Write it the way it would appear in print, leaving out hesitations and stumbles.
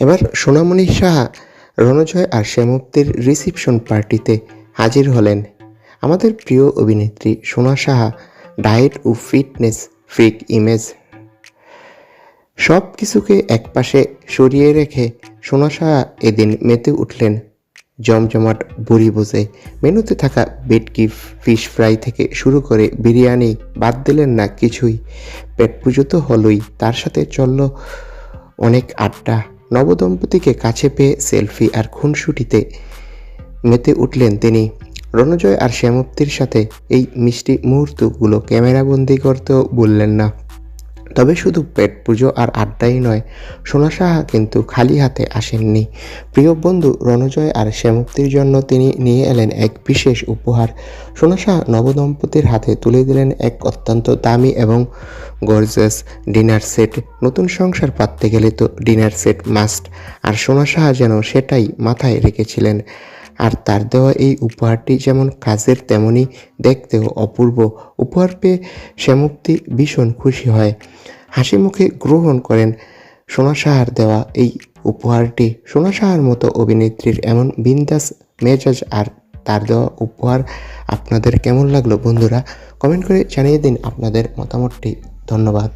এবার সোনামণি সাহা রণজয় আর শ্যামপ্তির রিসিপশন পার্টিতে হাজির হলেন। আমাদের প্রিয় অভিনেত্রী সোনা সাহা ডায়েট ও ফিটনেস ফ্রিক ইমেজ সব কিছুকে একপাশে সরিয়ে রেখে সোনা সাহা এদিন মেতে উঠলেন জমজমাট বুড়ি বোঝে। মেনুতে থাকা ভেটকি ফিশ ফ্রাই থেকে শুরু করে বিরিয়ানি বাদ দিলেন না কিছুই। পেট পুজো তো হলোই, তার সাথে চলল অনেক আড্ডা। নবদম্পতিকে কাছে পেয়ে সেলফি আর খুনসুটিতে মেতে উঠলেন তিনি। রণজয় আর শ্যামপ্তির সাথে এই মিষ্টি মুহূর্তগুলো ক্যামেরাবন্দি করতেও বললেন না। তবে শুধু পেট পুজো আর আড্ডাই নয়, সোনা সাহা কিন্তু খালি হাতে আসেননি। প্রিয় বন্ধু রণজয় আর শ্যামপ্তির জন্য তিনি নিয়ে এলেন এক বিশেষ উপহার। সোনা সাহা নবদম্পতির হাতে তুলে দিলেন এক অত্যন্ত দামি এবং গর্জাস ডিনার সেট। নতুন সংসার পাততে গেলে তো ডিনার সেট মাস্ট, আর সোনা সাহা যেন সেটাই মাথায় রেখেছিলেন। আর তার দেওয়া এই উপহারটি যেমন কাজের তেমনই দেখতেও অপূর্ব। উপহার পেয়ে শ্যামপ্তি ভীষণ খুশি হয়, হাসি মুখে গ্রহণ করেন সোনা সাহার দেওয়া এই উপহারটি। সোনা সাহার মতো অভিনেত্রীর এমন বিন্দাস মেজাজ আর তার দেওয়া উপহার আপনাদের কেমন লাগলো বন্ধুরা? কমেন্ট করে জানিয়ে দিন আপনাদের মতামতটি। ধন্যবাদ।